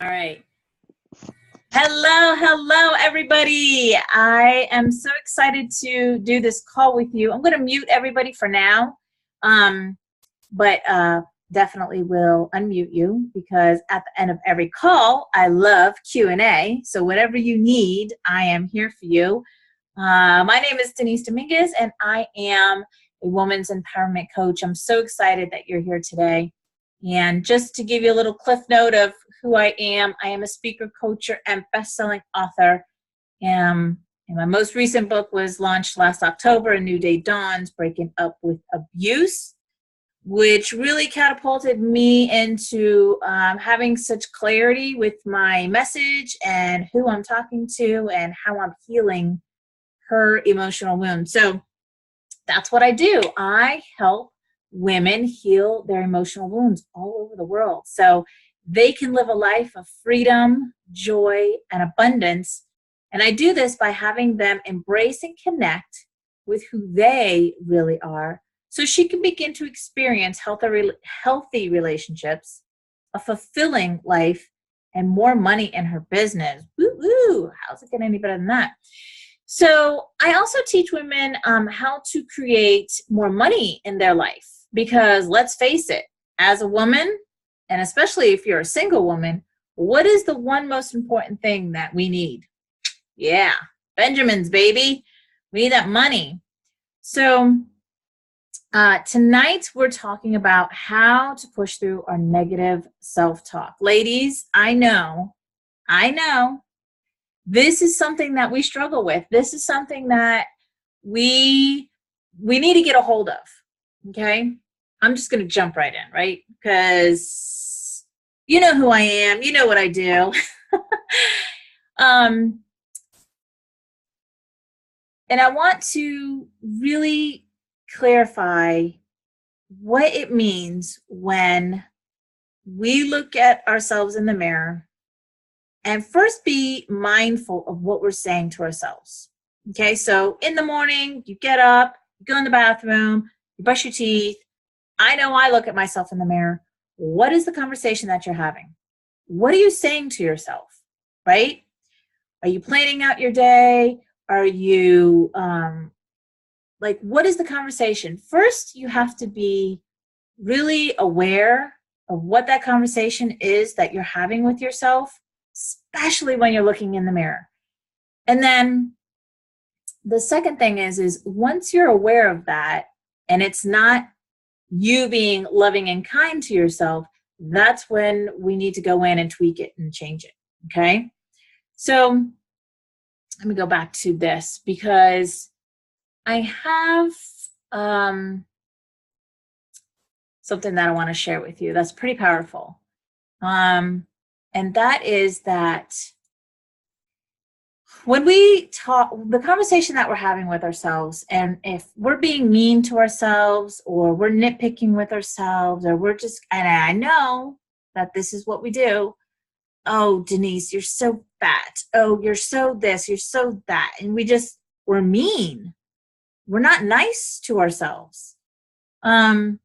All right. Hello, everybody. I am so excited to do this call with you. I'm going to mute everybody for now, but definitely will unmute you because at the end of every call, I love Q&A. So whatever you need, I am here for you. My name is Denise Dominguez, and I am a woman's empowerment coach. I'm so excited that you're here today. And just to give you a little cliff note of who I am a speaker, coach, and best-selling author. And my most recent book was launched last October, A New Day Dawns, Breaking Up with Abuse, which really catapulted me into having such clarity with my message and who I'm talking to and how I'm healing her emotional wound. So that's what I do. I help women heal their emotional wounds all over the world so they can live a life of freedom, joy, and abundance. And I do this by having them embrace and connect with who they really are so she can begin to experience healthy relationships, a fulfilling life, and more money in her business. Woo-woo! How's it get any better than that? So I also teach women how to create more money in their life because let's face it, as a woman, and especially if you're a single woman, what is the one most important thing that we need? Yeah, Benjamins, baby. We need that money. So tonight we're talking about how to push through our negative self-talk. Ladies, I know, this is something that we struggle with. This is something that we need to get a hold of, okay? I'm just going to jump right in, right? Because you know who I am. You know what I do. And I want to really clarify what it means when we look at ourselves in the mirror and first be mindful of what we're saying to ourselves. Okay, so in the morning, you get up, you go in the bathroom, you brush your teeth. I know I look at myself in the mirror. What is the conversation that you're having? What are you saying to yourself, right? Are you planning out your day? Are you, what is the conversation? First, you have to be really aware of what that conversation is that you're having with yourself, especially when you're looking in the mirror. And then the second thing is once you're aware of that, and it's not you being loving and kind to yourself, that's when we need to go in and tweak it and change it, okay? So let me go back to this because I have something that I want to share with you that's pretty powerful. And that is that when we talk, the conversation that we're having with ourselves, and if we're being mean to ourselves or we're nitpicking with ourselves or we're just, and I know that this is what we do. Oh, Denise, you're so fat. Oh, you're so this, you're so that. And we're mean. We're not nice to ourselves. That's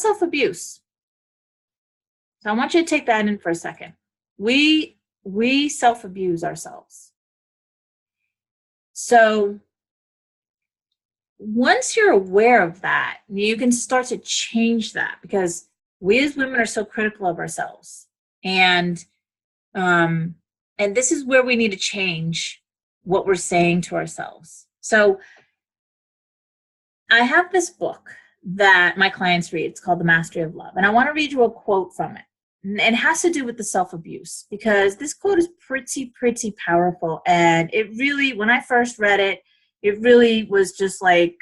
self-abuse. So I want you to take that in for a second. We self-abuse ourselves. So once you're aware of that, you can start to change that because we as women are so critical of ourselves. And this is where we need to change what we're saying to ourselves. So I have this book that my clients read. It's called The Mastery of Love. And I want to read you a quote from it. And it has to do with the self-abuse because this quote is pretty powerful. And it really, when I first read it, it really was just like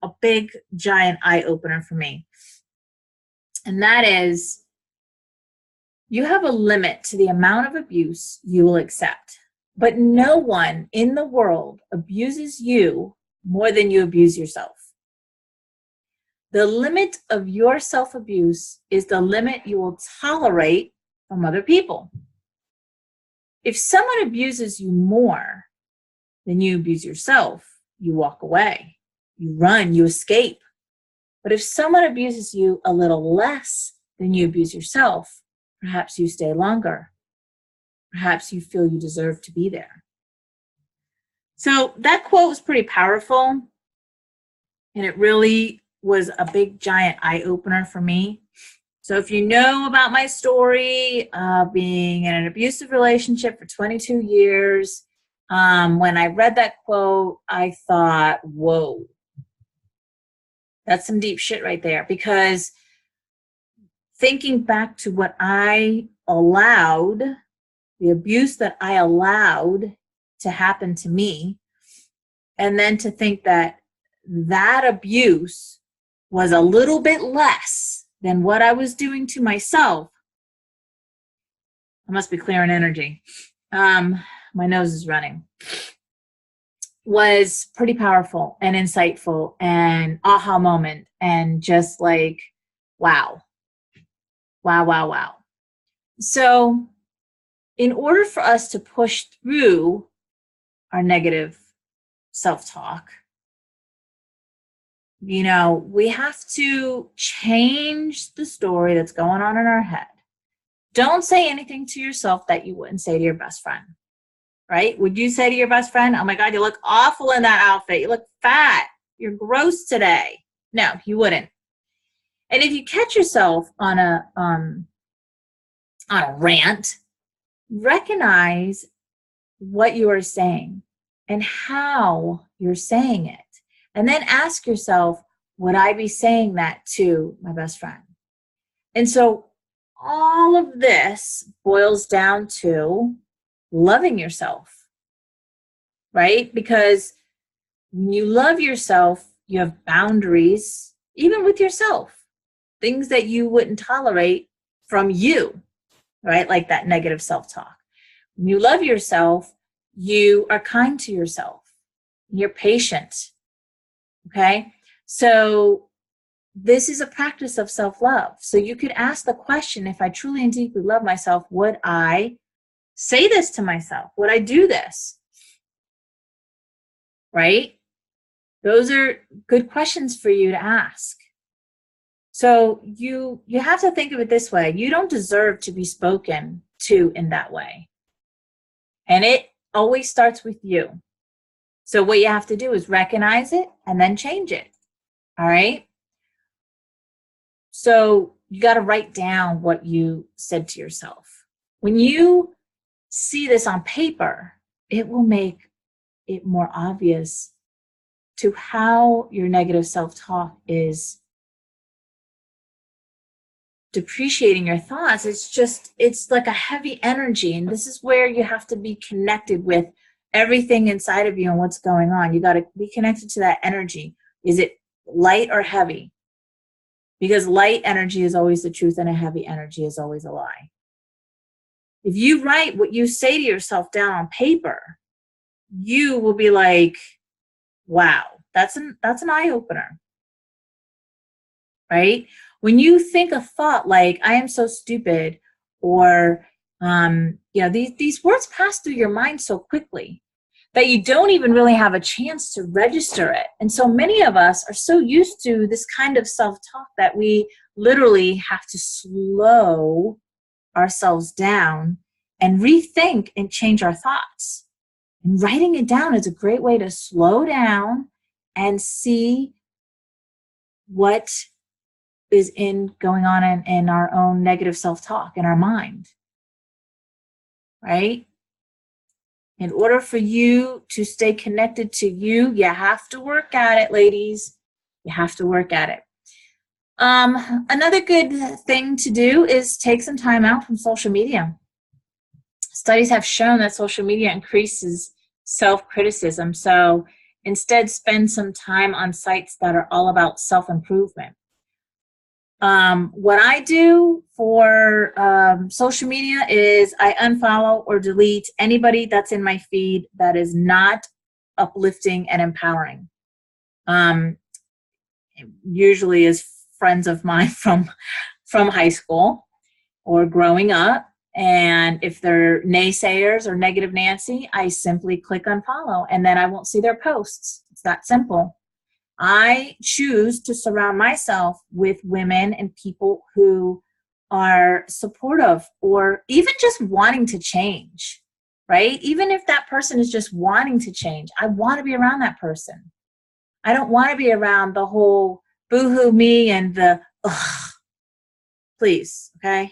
a big, giant eye-opener for me. And that is, you have a limit to the amount of abuse you will accept. But no one in the world abuses you more than you abuse yourself. The limit of your self-abuse is the limit you will tolerate from other people. If someone abuses you more than you abuse yourself, you walk away, you run, you escape. But if someone abuses you a little less than you abuse yourself, perhaps you stay longer perhaps you feel you deserve to be there. So that quote was pretty powerful, and it really was a big, giant eye-opener for me. So if you know about my story, being in an abusive relationship for 22 years, when I read that quote, I thought, whoa, that's some deep shit right there. Because thinking back to what I allowed, the abuse that I allowed to happen to me, and then to think that that abuse was a little bit less than what I was doing to myself. I must be clearing energy. My nose is running. Was pretty powerful and insightful and aha moment and just like, wow. Wow, wow, wow. So in order for us to push through our negative self-talk, we have to change the story that's going on in our head. Don't say anything to yourself that you wouldn't say to your best friend, right? Would you say to your best friend, oh my God, you look awful in that outfit. You look fat. You're gross today. No, you wouldn't. And if you catch yourself on a rant, recognize what you are saying and how you're saying it. And then ask yourself, would I be saying that to my best friend? And so all of this boils down to loving yourself, right? Because when you love yourself, you have boundaries, even with yourself, things that you wouldn't tolerate from you, right? Like that negative self-talk. When you love yourself, you are kind to yourself. You're patient. Okay? So this is a practice of self-love. So you could ask the question, if I truly and deeply love myself, would I say this to myself? Would I do this? Right? Those are good questions for you to ask. So you have to think of it this way. You don't deserve to be spoken to in that way. And it always starts with you. So what you have to do is recognize it and then change it. All right? So you got to write down what you said to yourself. When you see this on paper, it will make it more obvious to how your negative self-talk is depreciating your thoughts. It's like a heavy energy. And this is where you have to be connected with everything inside of you and what's going on. You got to be connected to that energy. Is it light or heavy? Because light energy is always the truth and a heavy energy is always a lie. If you write what you say to yourself down on paper, you will be like, wow, that's an eye-opener, right? When you think a thought like, I am so stupid, or, these words pass through your mind so quickly that you don't even really have a chance to register it. And so many of us are so used to this kind of self-talk that we literally have to slow ourselves down and rethink and change our thoughts. And writing it down is a great way to slow down and see what is going on in our own negative self-talk in our mind, right? In order for you to stay connected to you, you have to work at it, ladies. You have to work at it. Another good thing to do is take some time out from social media. Studies have shown that social media increases self-criticism. So instead, spend some time on sites that are all about self-improvement. What I do for social media is I unfollow or delete anybody that's in my feed that is not uplifting and empowering. Usually is friends of mine from high school or growing up. And if they're naysayers or negative Nancy, I simply click unfollow and then I won't see their posts. It's that simple. I choose to surround myself with women and people who are supportive or even just wanting to change, right? Even if that person is just wanting to change, I want to be around that person. I don't want to be around the whole boohoo me and the ugh, please, okay?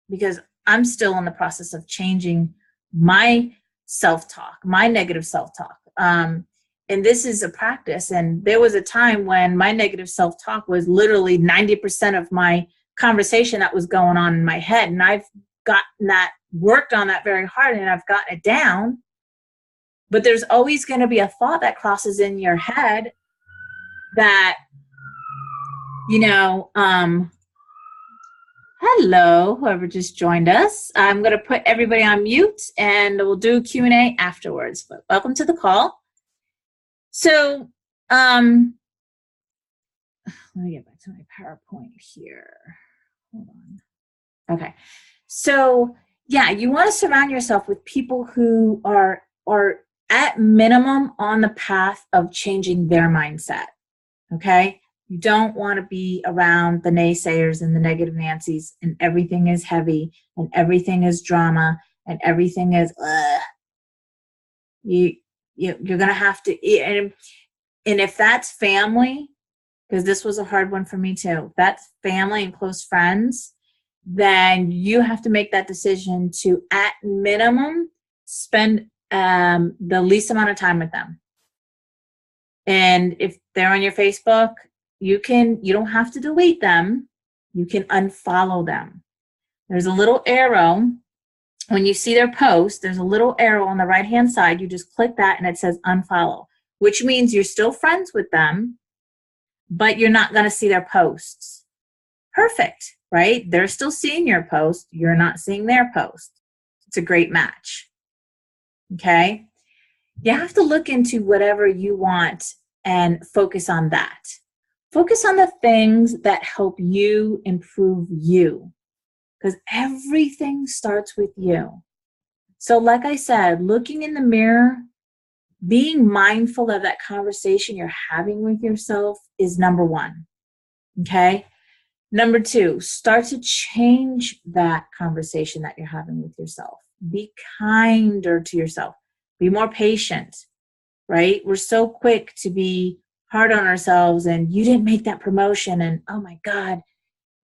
Because I'm still in the process of changing my self-talk, my negative self-talk. And this is a practice. And there was a time when my negative self-talk was literally 90% of my conversation that was going on in my head. And I've gotten that, worked on that very hard, and I've gotten it down. But there's always going to be a thought that crosses in your head that, hello, whoever just joined us. I'm going to put everybody on mute and we'll do Q&A afterwards. But welcome to the call. So, let me get back to my PowerPoint here. Hold on. Okay. So, yeah, you want to surround yourself with people who are at minimum on the path of changing their mindset. Okay? You don't want to be around the naysayers and the negative Nancys, and everything is heavy and everything is drama and everything is you're going to have to, and if that's family, because this was a hard one for me too, if that's family and close friends, then you have to make that decision to, at minimum, spend the least amount of time with them. And if they're on your Facebook, you don't have to delete them. You can unfollow them. There's a little arrow. When you see their post, there's a little arrow on the right-hand side. You just click that and it says unfollow, which means you're still friends with them, but you're not going to see their posts. Perfect, right? They're still seeing your post. You're not seeing their post. It's a great match. Okay? You have to look into whatever you want and focus on that. Focus on the things that help you improve you, because everything starts with you. So like I said, looking in the mirror, being mindful of that conversation you're having with yourself is number one. Okay? Number two, start to change that conversation that you're having with yourself. Be kinder to yourself. Be more patient, right? We're so quick to be hard on ourselves, and you didn't make that promotion, and oh my God,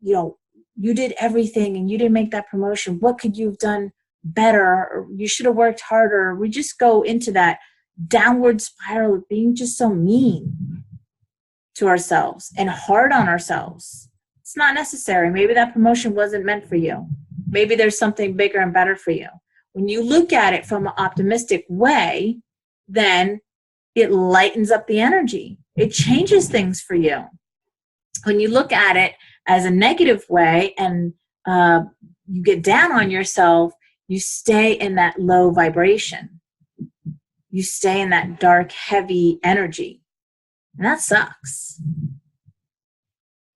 you did everything and you didn't make that promotion. What could you have done better? Or you should have worked harder. We just go into that downward spiral of being just so mean to ourselves and hard on ourselves. It's not necessary. Maybe that promotion wasn't meant for you. Maybe there's something bigger and better for you. When you look at it from an optimistic way, then it lightens up the energy. It changes things for you. When you look at it as a negative way and you get down on yourself, you stay in that low vibration. You stay in that dark, heavy energy. And that sucks.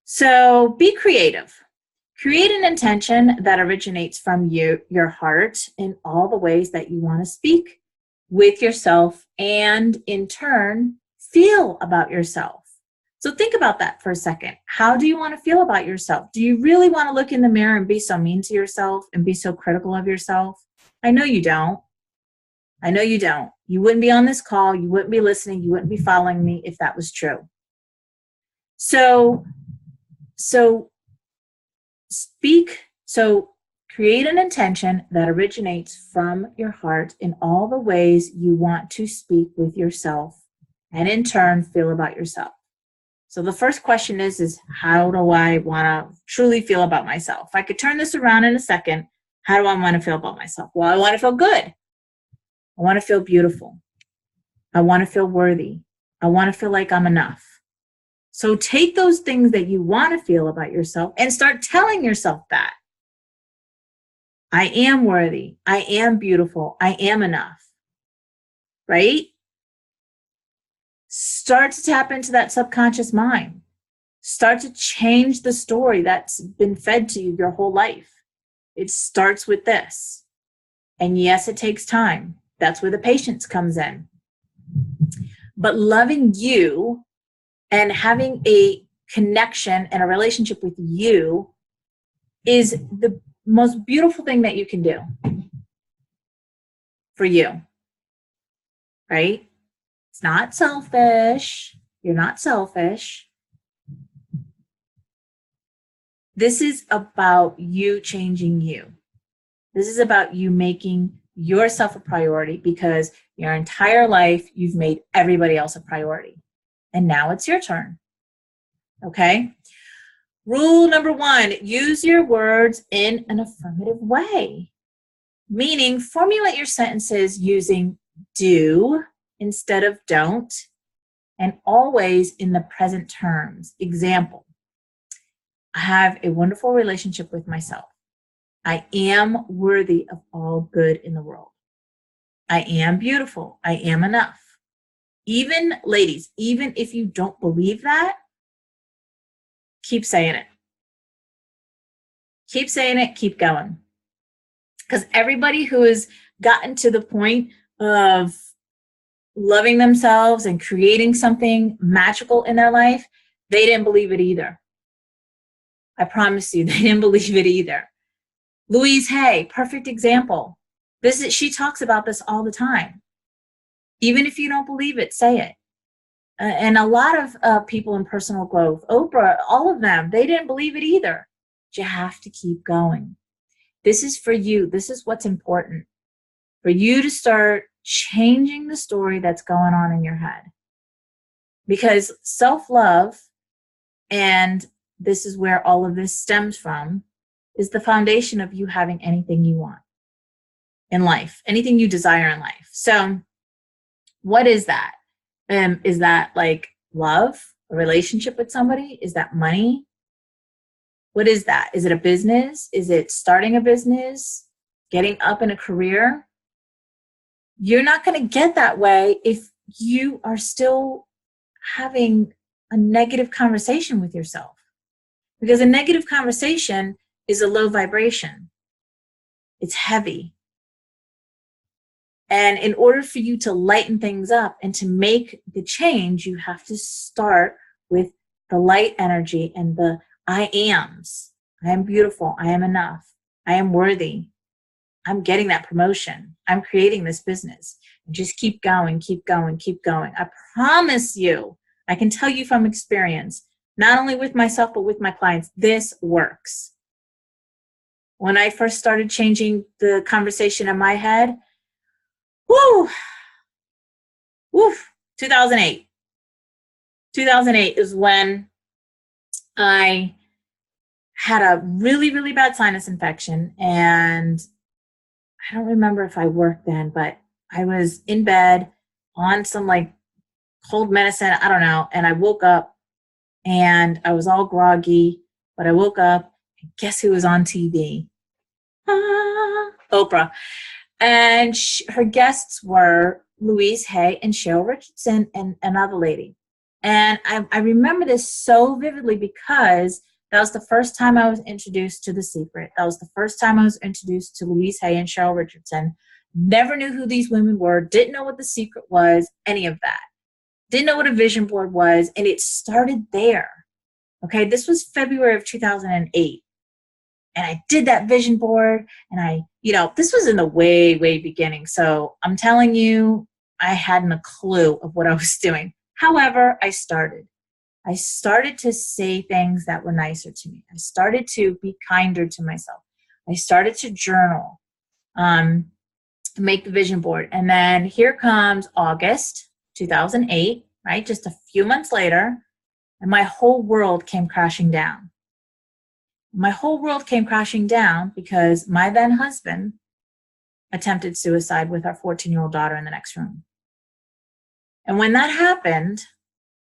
So be creative. Create an intention that originates from your heart in all the ways that you want to speak with yourself and in turn feel about yourself. So think about that for a second. How do you want to feel about yourself? Do you really want to look in the mirror and be so mean to yourself and be so critical of yourself? I know you don't. I know you don't. You wouldn't be on this call. You wouldn't be listening. You wouldn't be following me if that was true. So create an intention that originates from your heart in all the ways you want to speak with yourself and in turn feel about yourself. So the first question is how do I want to truly feel about myself? I could turn this around in a second. How do I want to feel about myself? Well, I want to feel good. I want to feel beautiful. I want to feel worthy. I want to feel like I'm enough. So take those things that you want to feel about yourself and start telling yourself that. I am worthy. I am beautiful. I am enough. Right? Start to tap into that subconscious mind. Start to change the story that's been fed to you your whole life. It starts with this. And yes, it takes time. That's where the patience comes in. But loving you and having a connection and a relationship with you is the most beautiful thing that you can do for you, right? It's not selfish. You're not selfish. This is about you changing you. This is about you making yourself a priority, because your entire life you've made everybody else a priority. And now it's your turn. Okay? Rule number 1, use your words in an affirmative way. Meaning, formulate your sentences using do instead of don't, and always in the present terms. Example, I have a wonderful relationship with myself. I am worthy of all good in the world. I am beautiful. I am enough. Even ladies, even if you don't believe that, keep saying it. Keep saying it, keep going. Because everybody who has gotten to the point of loving themselves and creating something magical in their life, they didn't believe it either. I promise you, they didn't believe it either. Louise Hay, perfect example. She talks about this all the time. Even if you don't believe it, say it. And a lot of people in personal growth, Oprah, all of them, they didn't believe it either. But you have to keep going. This is for you. This is what's important. For you to start changing the story that's going on in your head. Because self-love, and this is where all of this stems from, is the foundation of you having anything you want in life, anything you desire in life. So what is that? Is that like love, a relationship with somebody? Is that money? What is that? Is it a business? Is it starting a business? Getting up in a career? You're not going to get that way if you are still having a negative conversation with yourself. Because a negative conversation is a low vibration. It's heavy. And in order for you to lighten things up and to make the change, you have to start with the light energy and the I ams. I am beautiful. I am enough. I am worthy. I'm getting that promotion. I'm creating this business. And just keep going, keep going, keep going. I promise you, I can tell you from experience, not only with myself, but with my clients, this works. When I first started changing the conversation in my head, 2008. 2008 is when I had a really, really bad sinus infection, and I don't remember if I worked then, but I was in bed on some like cold medicine, I don't know, and I woke up and I was all groggy, but I woke up and guess who was on TV? Oprah. And her guests were Louise Hay and Cheryl Richardson and another lady. And I remember this so vividly because that was the first time I was introduced to The Secret. That was the first time I was introduced to Louise Hay and Cheryl Richardson. Never knew who these women were, didn't know what The Secret was, any of that. Didn't know what a vision board was, and it started there. Okay, this was February of 2008. And I did that vision board, and this was in the way, way beginning. So I'm telling you, I hadn't a clue of what I was doing. However, I started to say things that were nicer to me. I started to be kinder to myself. I started to journal, make the vision board. And then here comes August 2008, right? Just a few months later, and my whole world came crashing down. My whole world came crashing down because my then husband attempted suicide with our 14-year-old daughter in the next room. And when that happened,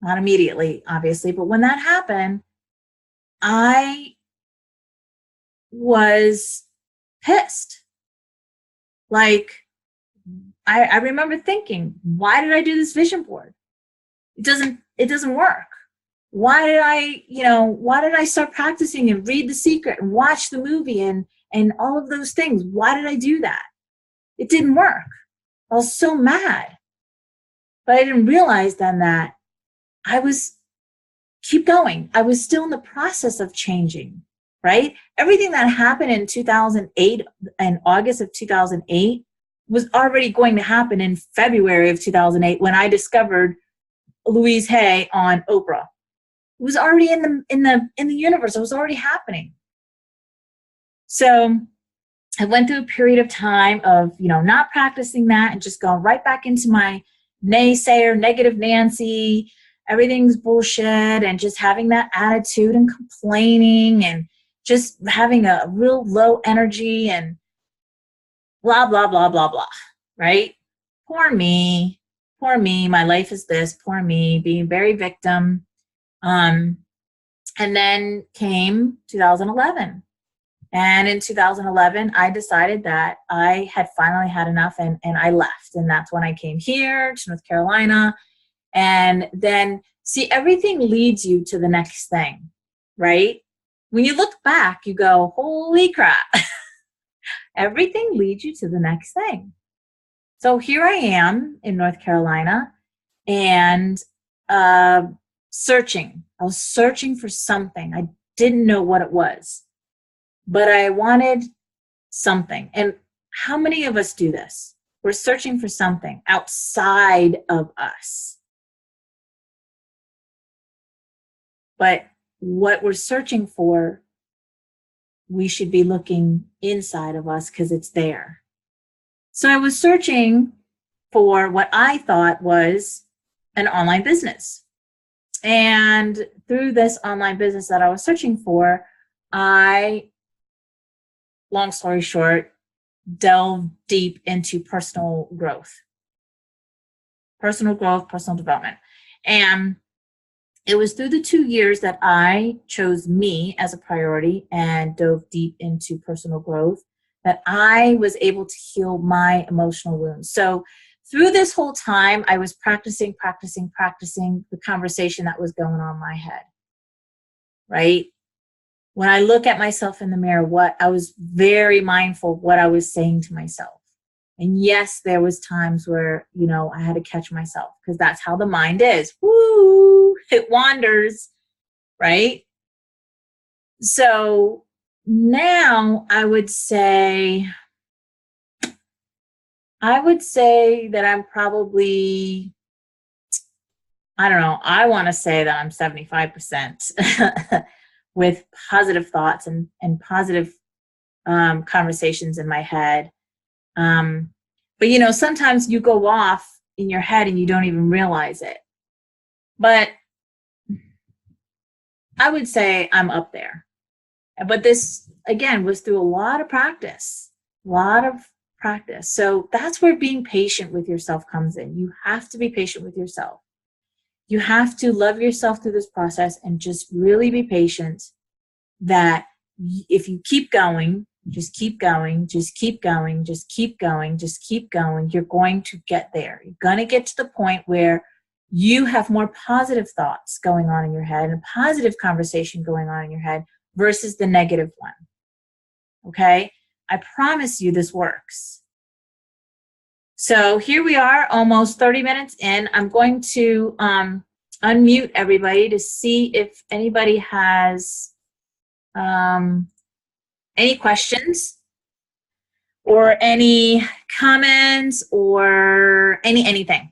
not immediately, obviously, but when that happened, I was pissed. Like, I remember thinking, why did I do this vision board? It doesn't work. Why did I start practicing and read The Secret and watch the movie and all of those things? Why did I do that? It didn't work. I was so mad. But I didn't realize then that keep going. I was still in the process of changing. right? Everything that happened in 2008 and August of 2008 was already going to happen in February of 2008 when I discovered Louise Hay on Oprah. It was already in the universe. It was already happening. So I went through a period of time of, not practicing that and just going right back into my naysayer, negative Nancy, everything's bullshit, and just having that attitude and complaining and just having a real low energy and blah, blah, blah, blah, blah, right? Poor me, my life is this, poor me, being very victim. And then came 2011. And in 2011, I decided that I had finally had enough and I left. And that's when I came here to North Carolina. And then, see, everything leads you to the next thing, right? When you look back, you go, holy crap. Everything leads you to the next thing. So here I am in North Carolina and searching. I was searching for something. I didn't know what it was, but I wanted something. And how many of us do this? We're searching for something outside of us. But what we're searching for, we should be looking inside of us because it's there. So I was searching for what I thought was an online business. And through this online business that I was searching for, long story short, delved deep into personal growth, personal development. And it was through the 2 years that I chose me as a priority and dove deep into personal growth that I was able to heal my emotional wounds. So through this whole time, I was practicing the conversation that was going on in my head, right? When I look at myself in the mirror, I was very mindful of what I was saying to myself. And yes, there was times where, I had to catch myself because that's how the mind is. Woo! It wanders, right? So now I would say that I'm probably, I don't know, I want to say that I'm 75% with positive thoughts and positive conversations in my head. But sometimes you go off in your head and you don't even realize it. But I would say I'm up there. But this, again, was through a lot of practice. So that's where being patient with yourself comes in. You have to be patient with yourself. You have to love yourself through this process and just really be patient that if you keep going, just keep going, you're going to get there. You're going to get to the point where you have more positive thoughts going on in your head and positive conversation going on in your head versus the negative one. Okay? I promise you this works. So here we are, almost 30 minutes in. I'm going to unmute everybody to see if anybody has any questions or any comments or anything.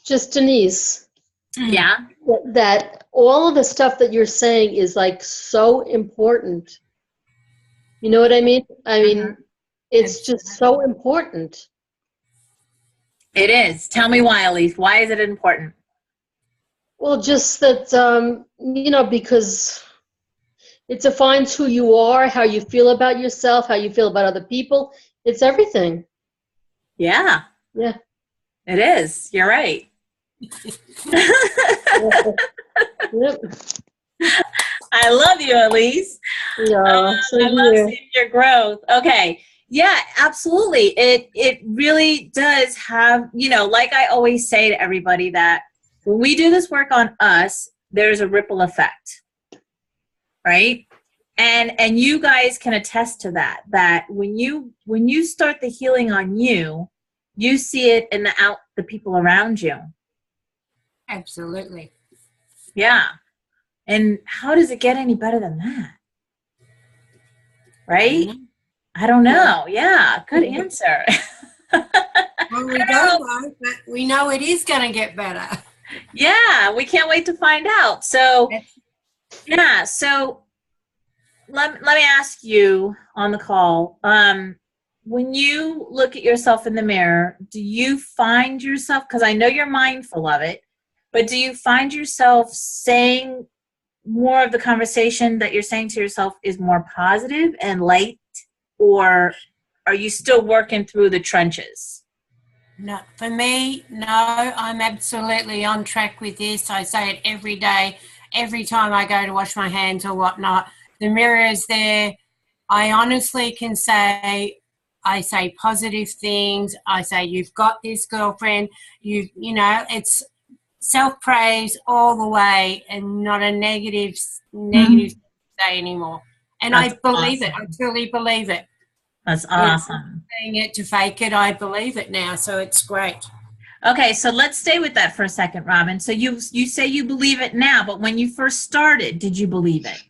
Just Denise. Yeah. That all of the stuff that you're saying is like so important. You know what I mean? It's just so important. It is. Tell me why, Elise. Why is it important? Well, just that, because it defines who you are, how you feel about yourself, how you feel about other people. It's everything. Yeah. Yeah. It is. You're right. Yep. I love you, Elise. Yeah, I love seeing your growth. Okay. Yeah, absolutely. It really does have, like I always say to everybody, that when we do this work on us, there's a ripple effect, right? And you guys can attest to that when you start the healing on you, you see it in the people around you. Absolutely. Yeah. And how does it get any better than that? I don't Right? know. I don't know. Yeah, good answer. Well, we don't know, but we know it is going to get better. Yeah, we can't wait to find out. So, yeah, so let me ask you on the call. When you look at yourself in the mirror, do you find yourself, because I know you're mindful of it, but do you find yourself saying more of the conversation that you're saying to yourself is more positive and light, or are you still working through the trenches? No, for me, no, I'm absolutely on track with this. I say it every day, every time I go to wash my hands or whatnot. The mirror is there. I honestly can say, I say positive things. I say, you've got this, girlfriend. It's self-praise all the way and not a negative say anymore. And I That's believe it. I awesome. truly believe it. That's You know, awesome. saying it to fake it, I believe it now, so it's great. Okay, so let's stay with that for a second, Robin. So you say you believe it now, but when you first started, did you believe it?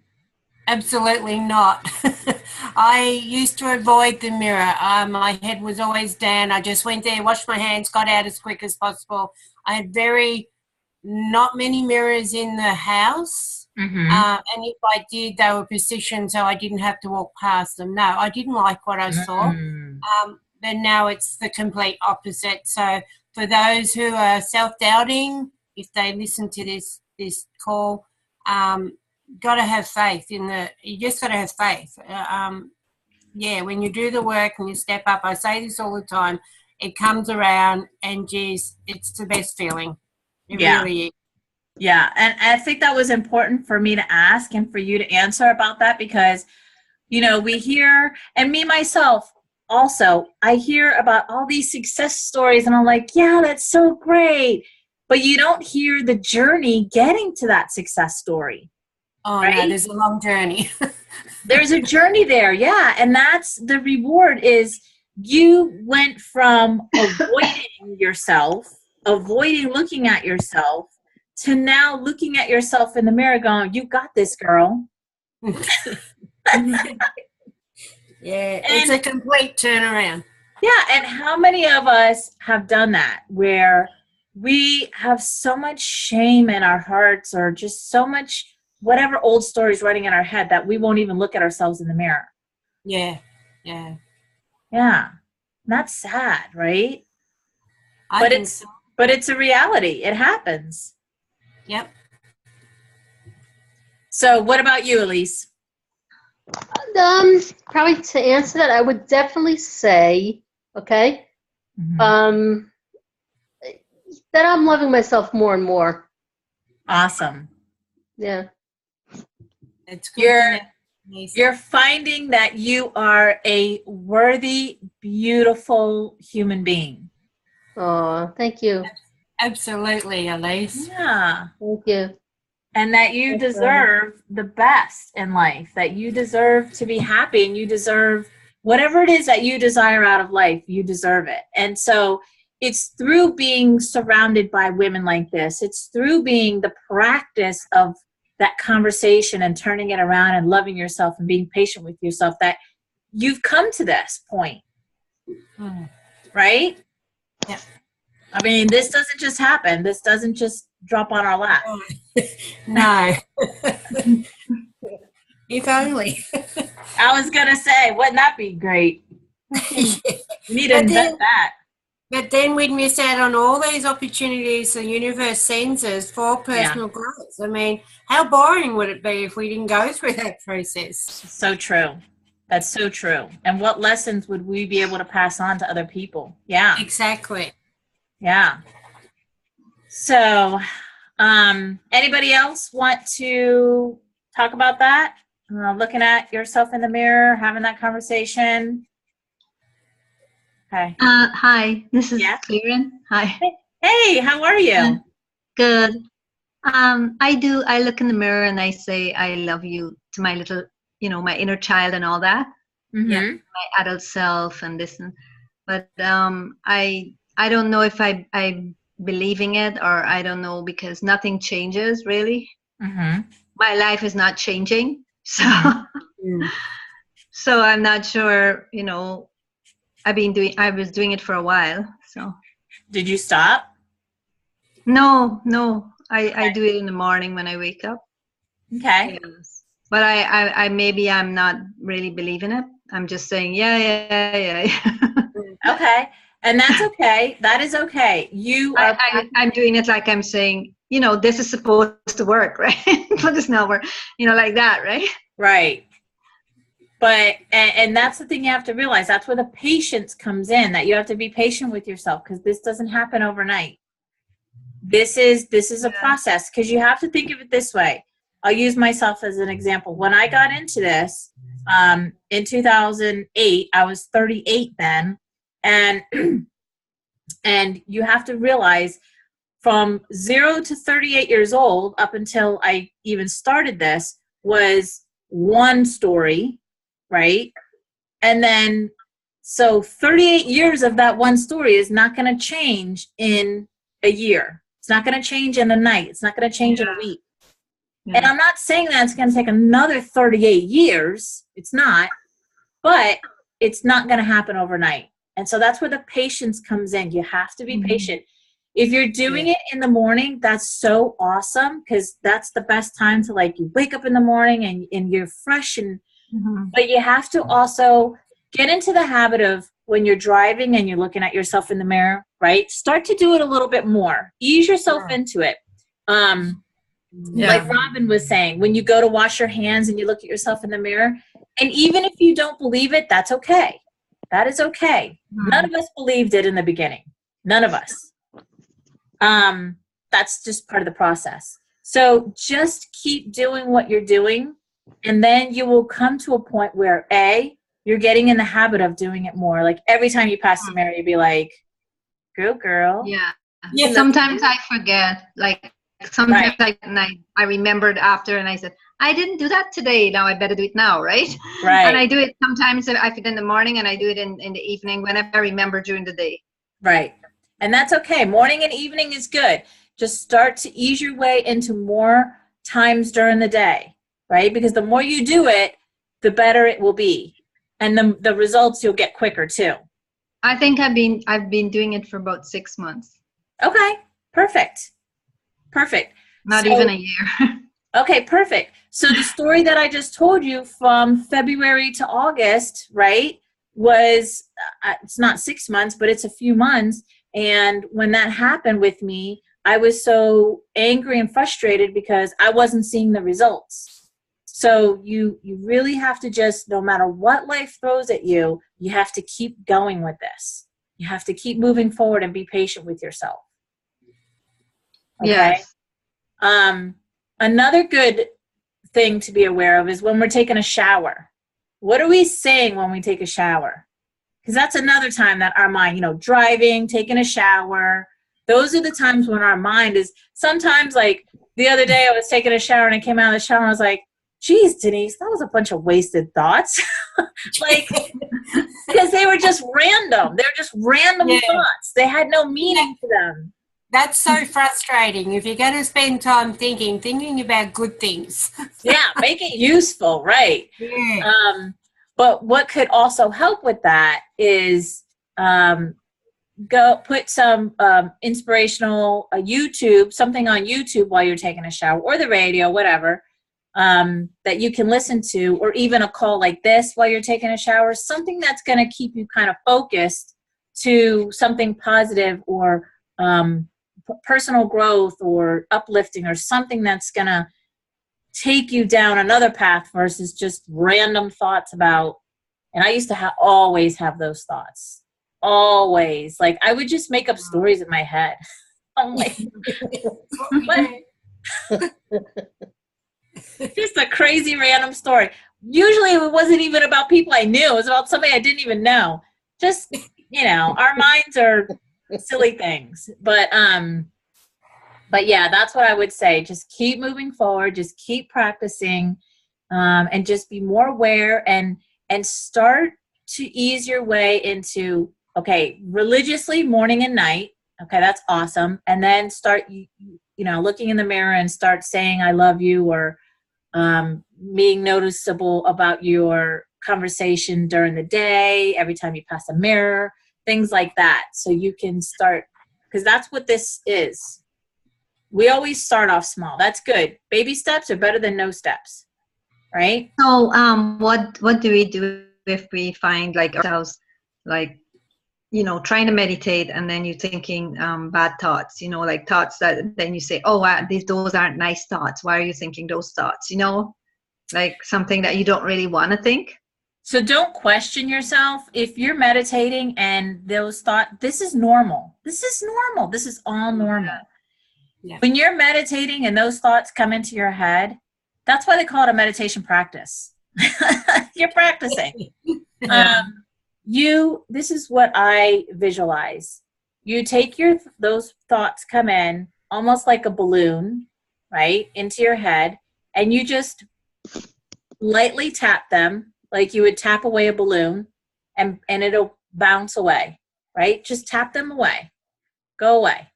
Absolutely not. I used to avoid the mirror. My head was always down. I just went there, washed my hands, got out as quick as possible. I had not many mirrors in the house. Mm-hmm. And if I did, they were positioned so I didn't have to walk past them. No, I didn't like what I saw. Mm. But now it's the complete opposite. So for those who are self-doubting, if they listen to this call, got to have faith you just got to have faith. Yeah, when you do the work and you step up, I say this all the time, it comes around and geez, it's the best feeling. It Yeah. really is. Yeah. And I think that was important for me to ask and for you to answer about that because, we hear, and me myself also, I hear about all these success stories and I'm like, yeah, that's so great. But you don't hear the journey getting to that success story, Oh no, right? there's a long journey. There's a journey there, yeah, and that's the reward is you went from avoiding yourself, avoiding looking at yourself, to now looking at yourself in the mirror going, you got this, girl. Yeah, it's And a complete turnaround. yeah, and how many of us have done that where we have so much shame in our hearts or just so much whatever old stories running in our head that we won't even look at ourselves in the mirror. Yeah, yeah. Yeah. That's sad, right? I But think it's so. but it's a reality. It happens. Yep. So what about you, Elise? Probably to answer that, I would definitely say, okay, Mm-hmm. um, that I'm loving myself more and more. Awesome. Yeah. It's good to You're know. Denise. you're finding that you are a worthy, beautiful human being. Oh, thank you. Absolutely, Elise. Yeah. Thank you. And that you Thanks, Robin. deserve the best in life, that you deserve to be happy and you deserve whatever it is that you desire out of life, you deserve it. And so it's through being surrounded by women like this, it's through being the practice of that conversation and turning it around and loving yourself and being patient with yourself that you've come to this point, right? Yeah. I mean, this doesn't just happen. This doesn't just drop on our lap. No. If only. I was going to say, wouldn't that be great? We need to But then, invent that. but then we'd miss out on all these opportunities the universe sends us for Yeah, personal growth. I mean, how boring would it be if we didn't go through that process? so true. That's so true. And what lessons would we be able to pass on to other people? Yeah, Exactly. yeah. So, anybody else want to talk about that? Looking at yourself in the mirror, having that conversation. Okay. Hi, this is Yeah. Karen. Hi. Hey, how are Uh, you? Good. I look in the mirror and I say, I love you to my little, my inner child and all that, Yeah. Mm-hmm. my adult self and this. But I don't know if I'm believing it or I don't know because nothing changes really. Mm-hmm. my life is not changing. So, Mm. so I'm not sure, you know, I was doing it for a while. So Did you stop? no, I do it in the morning when I wake up. Okay. Yes. But I maybe I'm not really believing it. I'm just saying, yeah. Okay. And that's okay. That is okay. You are, I'm doing it like I'm saying, you know, this is supposed to work, right? But it's not work, you know, like that, right? right. But, and that's the thing you have to realize. That's where the patience comes in, that you have to be patient with yourself, because this doesn't happen overnight. This is a process, because you have to think of it this way. I'll use myself as an example. When I got into this in 2008, I was 38 then, and and you have to realize from 0 to 38 years old up until I even started this was one story, right? And then so 38 years of that one story is not going to change in a year. It's not going to change in a night. It's not going to change in a week. Yeah. And I'm not saying that it's going to take another 38 years. It's not. But it's not going to happen overnight. And so that's where the patience comes in. You have to be patient. If you're doing it in the morning, that's so awesome, because that's the best time to, like, you wake up in the morning and you're fresh. And but you have to also get into the habit of, when you're driving and you're looking at yourself in the mirror, right? Start to do it a little bit more. Ease yourself into it. Like Robin was saying, when you go to wash your hands and you look at yourself in the mirror, and even if you don't believe it, that's okay. That is okay. None of us believed it in the beginning. None of us. That's just part of the process. So just keep doing what you're doing, and then you will come to a point where, A, you're getting in the habit of doing it more. Like every time you pass the mirror, you'd be like, go girl. Yeah. Sometimes I forget. Like sometimes I remembered after, and I said, I didn't do that today. Now I better do it now, right? Right. And I do it sometimes. I forget in the morning, and I do it in the evening whenever I remember during the day. Right. And that's okay. Morning and evening is good. Just start to ease your way into more times during the day, right? Because the more you do it, the better it will be. And the results you'll get quicker too. I think I've been doing it for about 6 months. Okay. Perfect. Not even a year. Okay, perfect. So the story that I just told you from February to August, right, was, it's not 6 months, but it's a few months. And when that happened with me, I was so angry and frustrated because I wasn't seeing the results. So you really have to just, no matter what life throws at you, you have to keep going with this. You have to keep moving forward and be patient with yourself. Okay? Yes. Another good thing to be aware of is when we're taking a shower. What are we saying when we take a shower? Because that's another time that our mind, driving, taking a shower, those are the times when our mind is sometimes, like the other day I was taking a shower and I came out of the shower and I was like, geez, Denise, that was a bunch of wasted thoughts. Like, because they were just random. They were just random thoughts. They had no meaning to them. That's so frustrating. If you're going to spend time thinking about good things. Yeah, make it useful, right? Yeah. But what could also help with that is go put some inspirational YouTube, something on YouTube while you're taking a shower, or the radio, whatever, that you can listen to, or even a call like this while you're taking a shower, something that's going to keep you kind of focused to something positive, or personal growth, or uplifting, or something that's going to take you down another path versus just random thoughts about. And I used to always have those thoughts. Always. Like, I would just make up stories in my head. I'm like, what? Just a crazy random story. Usually it wasn't even about people I knew. It was about somebody I didn't even know. Just, our minds are silly things. But yeah, that's what I would say. Just keep moving forward. Just keep practicing, and just be more aware, and start to ease your way into, okay, religiously morning and night. Okay, that's awesome. And then start, looking in the mirror and start saying, I love you, or being noticeable about your conversation during the day, every time you pass a mirror, things like that. So you can start, because that's what this is. We always start off small. That's good. Baby steps are better than no steps, right? So, what do we do if we find like ourselves, like, trying to meditate, and then you're thinking bad thoughts, like thoughts that then you say, oh, wow, those aren't nice thoughts. Why are you thinking those thoughts? Like something that you don't really want to think. So don't question yourself. If you're meditating and those thoughts, this is normal. This is normal. This is all normal. Yeah. When you're meditating and those thoughts come into your head, that's why they call it a meditation practice. You're practicing. Yeah. This is what I visualize. You take those thoughts come in almost like a balloon, right, into your head, and you just lightly tap them like you would tap away a balloon, and it'll bounce away, right? Just tap them away, go away.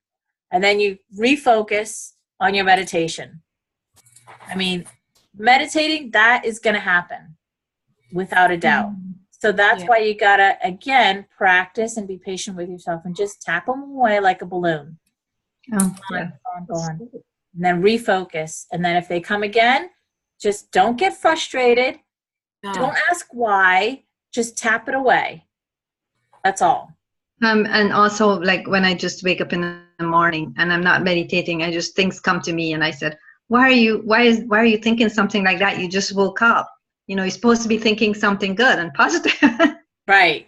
And then you refocus on your meditation. I mean, meditating, that is going to happen without a doubt. So that's why you got to, again, practice and be patient with yourself and just tap them away like a balloon. Oh, yeah. Go on. And then refocus. And then if they come again, just don't get frustrated. No. Don't ask why. Just tap it away. That's all. And also, like when I just wake up in the morning and I'm not meditating, things come to me, and I said, why are you thinking something like that? You just woke up. You're supposed to be thinking something good and positive. Right.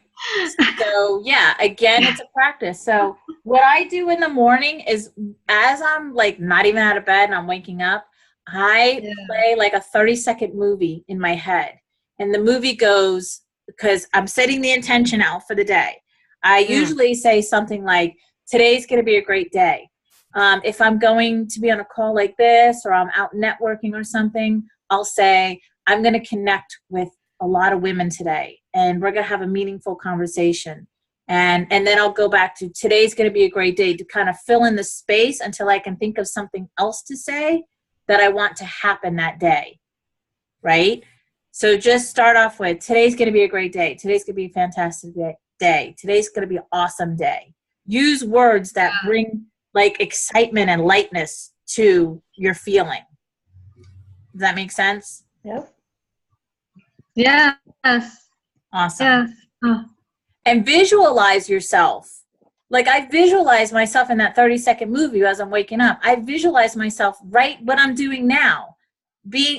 So yeah, again, it's a practice. So what I do in the morning is, as I'm like not even out of bed and I'm waking up, I play like a 30-second movie in my head. And the movie goes, because I'm setting the intention out for the day. I usually say something like, today's going to be a great day. If I'm going to be on a call like this, or I'm out networking or something, I'll say, I'm going to connect with a lot of women today, and we're going to have a meaningful conversation. And then I'll go back to, today's going to be a great day, to kind of fill in the space until I can think of something else to say that I want to happen that day. Right? So just start off with, today's going to be a great day. Today's going to be a fantastic day. Today's going to be an awesome day. Use words that bring like excitement and lightness to your feeling. Does that make sense? Yep. Yes. Awesome. Yes. Oh. And visualize yourself. Like I visualize myself in that 30-second movie as I'm waking up. I visualize myself right what I'm doing now.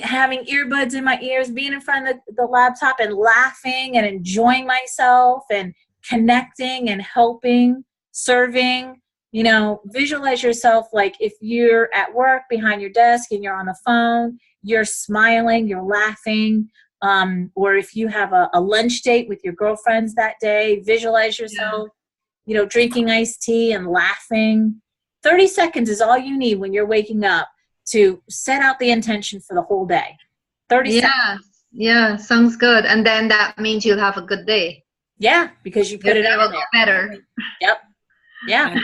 Having earbuds in my ears, being in front of the laptop and laughing and enjoying myself and connecting and helping, serving. Visualize yourself like if you're at work behind your desk and you're on the phone, you're smiling, you're laughing. Or if you have a lunch date with your girlfriends that day, visualize yourself, drinking iced tea and laughing. 30 seconds is all you need when you're waking up to set out the intention for the whole day. 30 seconds. Yeah, sounds good. And then that means you'll have a good day. Yeah, because you put it out there. Better. Yep. Yeah.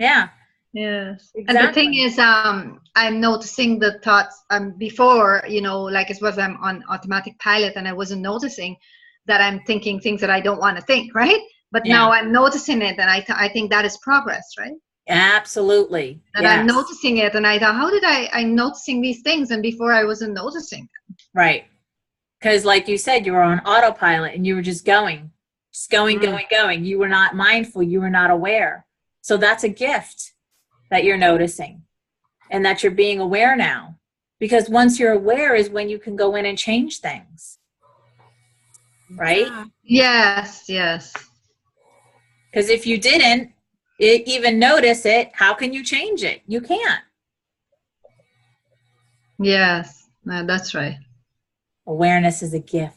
Yeah. Yes. Exactly. And the thing is, I'm noticing the thoughts before, like it was I'm on automatic pilot and I wasn't noticing that I'm thinking things that I don't want to think, right? But now I'm noticing it, and I think that is progress, right? Absolutely. And I'm noticing it, and I thought, how did I'm noticing these things, and before I wasn't noticing them. Right. Because like you said, you were on autopilot and you were just going. Going. You were not mindful. You were not aware. So that's a gift that you're noticing and that you're being aware now. Because once you're aware is when you can go in and change things. Right? Yes. Because if you didn't even notice it, how can you change it? You can't. Yes, that's right. Awareness is a gift.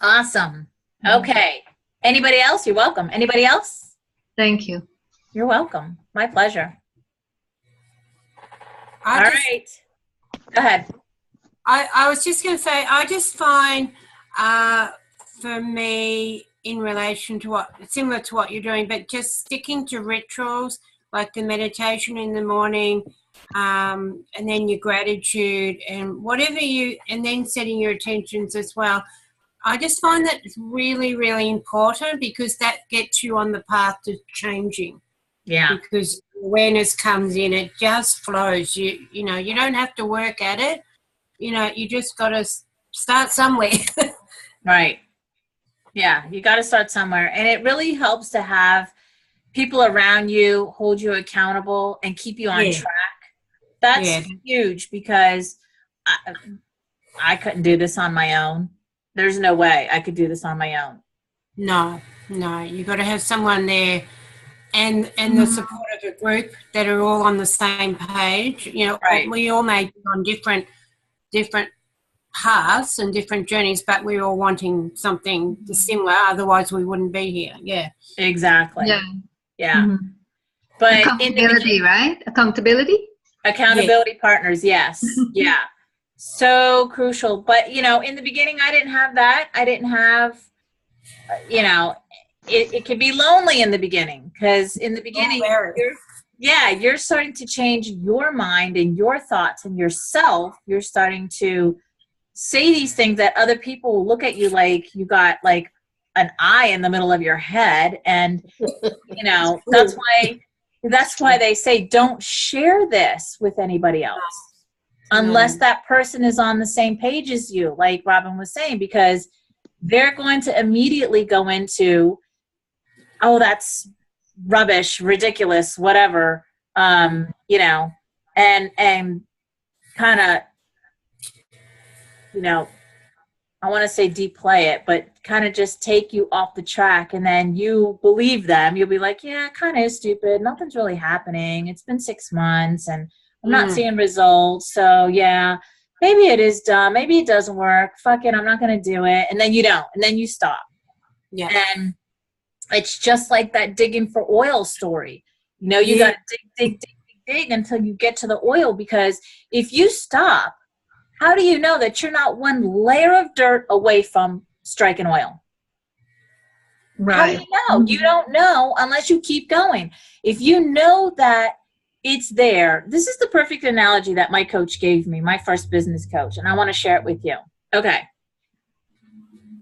Awesome. Okay. Anybody else? You're welcome. Anybody else? Thank you. You're welcome. My pleasure. All right. Go ahead. I was just going to say, I just find for me, in relation to similar to what you're doing, but just sticking to rituals like the meditation in the morning, and then your gratitude and whatever and then setting your intentions as well. I just find that it's really, really important because that gets you on the path to changing. Yeah. Because awareness comes in, it just flows. You know, you don't have to work at it. You know, you just got to start somewhere. Right. Yeah, you got to start somewhere. And it really helps to have people around you hold you accountable and keep you on track. That's huge because I couldn't do this on my own. There's no way I could do this on my own. No, you got to have someone there and the support of a group that are all on the same page. You know, we all may be on different paths and different journeys, but we're all wanting something similar. Otherwise, we wouldn't be here. Yeah, exactly. Yeah. Mm-hmm. But accountability, right? Accountability partners. Yes. Yeah. So crucial. But you know, in the beginning, I didn't have that. I didn't have. You know, it can be lonely in the beginning because in the beginning, you're starting to change your mind and your thoughts and yourself. You're starting to say these things that other people will look at you like you got like an eye in the middle of your head. And, you know, that's why they say don't share this with anybody else unless that person is on the same page as you, like Robin was saying, because they're going to immediately go into, oh, that's rubbish, ridiculous, whatever, you know, and kind of, you know, I want to say deplay it, but kind of just take you off the track. And then you believe them. You'll be like, yeah, kind of is stupid. Nothing's really happening. It's been 6 months and I'm not seeing results. So yeah, maybe it is dumb. Maybe it doesn't work. Fuck it. I'm not going to do it. And then you don't. And then you stop. Yeah. And it's just like that digging for oil story. You know, you got to dig until you get to the oil, because if you stop, how do you know that you're not one layer of dirt away from striking oil? Right. How do you know? You don't know unless you keep going. If you know that it's there, this is the perfect analogy that my coach gave me, my first business coach, and I want to share it with you. Okay.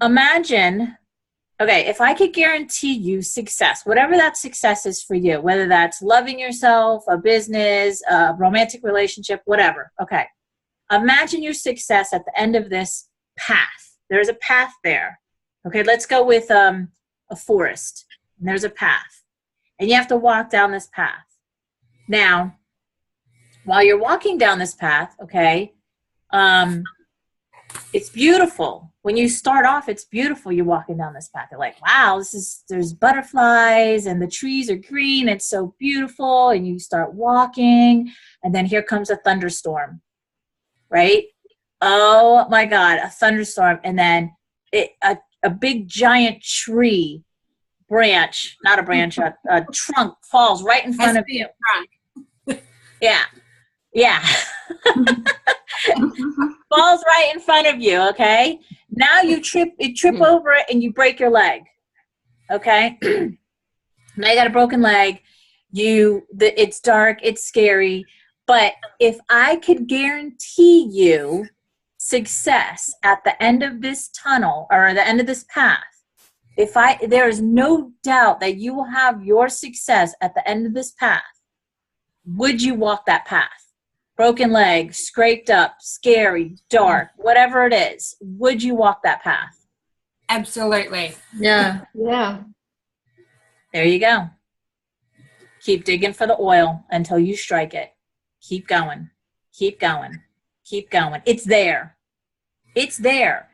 Imagine, if I could guarantee you success, whatever that success is for you, whether that's loving yourself, a business, a romantic relationship, whatever. Okay. Imagine your success at the end of this path. There's a path there. Okay, let's go with a forest. And there's a path. And you have to walk down this path. Now, while you're walking down this path, okay, it's beautiful. When you start off, it's beautiful. You're walking down this path. You're like, wow, there's butterflies and the trees are green. It's so beautiful. And you start walking. And then here comes a thunderstorm. Right? Oh my God, a thunderstorm. And then a big giant tree branch, not a branch, a trunk falls right in front of you. Yeah. Falls right in front of you, okay? Now you trip over it and you break your leg. Okay? Now you got a broken leg. It's dark, it's scary. But if I could guarantee you success at the end of this tunnel or the end of this path, there is no doubt that you will have your success at the end of this path, would you walk that path? Broken leg, scraped up, scary, dark, whatever it is, would you walk that path? Absolutely. Yeah. There you go. Keep digging for the oil until you strike it. Keep going. Keep going. Keep going. It's there. It's there.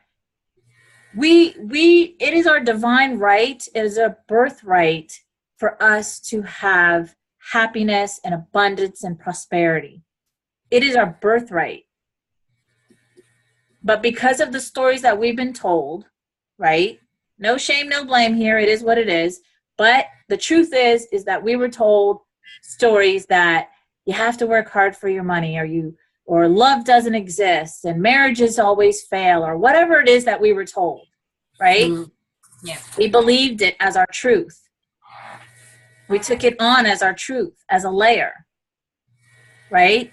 It is our divine right. It is a birthright for us to have happiness and abundance and prosperity. It is our birthright. But because of the stories that we've been told, right? No shame, no blame here. It is what it is. But the truth is that we were told stories that you have to work hard for your money, or love doesn't exist and marriages always fail, or whatever it is that we were told, right? Yeah. We believed it as our truth. We took it on as our truth, as a layer. right?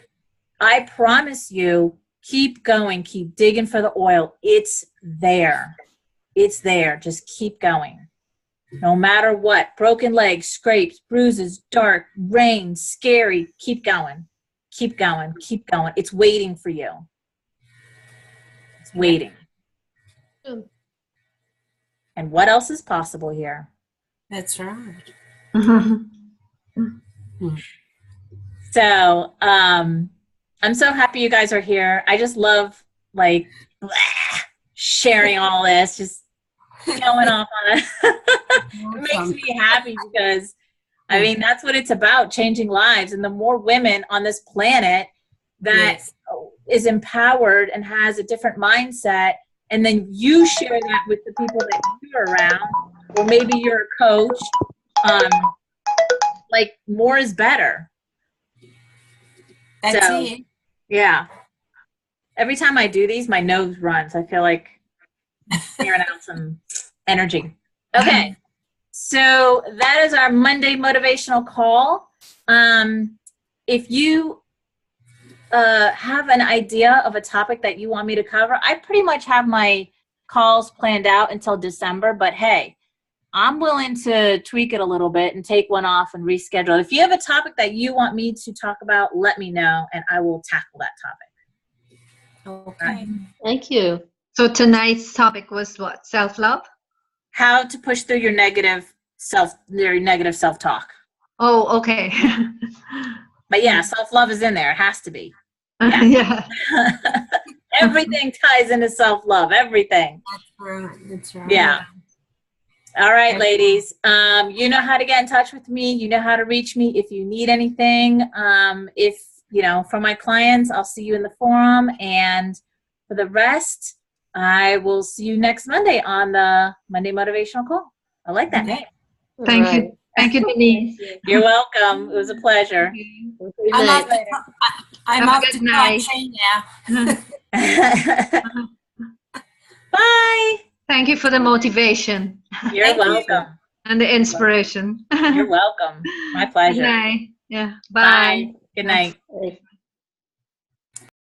I promise you, keep going, keep digging for the oil. It's there. It's there. Just keep going. No matter what, broken legs, scrapes, bruises, dark, rain, scary, keep going. Keep going. Keep going. It's waiting for you. It's waiting. And what else is possible here? That's right. So, I'm so happy you guys are here. I just love like sharing all this, just going off on it. It makes me happy because I mean that's what it's about, changing lives. And the more women on this planet that is empowered and has a different mindset, and then you share that with the people that you're around, or maybe you're a coach, like more is better. That's it. Yeah. Every time I do these, my nose runs. I feel like clearing out some energy. Okay. So that is our Monday motivational call. If you have an idea of a topic that you want me to cover, I pretty much have my calls planned out until December, but hey, I'm willing to tweak it a little bit and take one off and reschedule. If you have a topic that you want me to talk about, let me know and I will tackle that topic. Okay. Thank you. So tonight's topic was what? Self-love? How to push through your negative self-talk. Oh, okay. But yeah, self-love is in there. It has to be. Yeah. Everything ties into self-love. Everything. That's right. That's right. Yeah. All right, ladies. You know how to get in touch with me. You know how to reach me if you need anything. If, you know, for my clients, I'll see you in the forum. And for the rest, I will see you next Monday on the Monday Motivational Call. I like that name. Thank you. Thank you, Denise. You're welcome. It was a pleasure. I'm off to coaching now. Bye. Thank you for the motivation. You're welcome. And the inspiration. You're welcome. My pleasure. Good night. Yeah. Bye. Bye. Good night. Bye.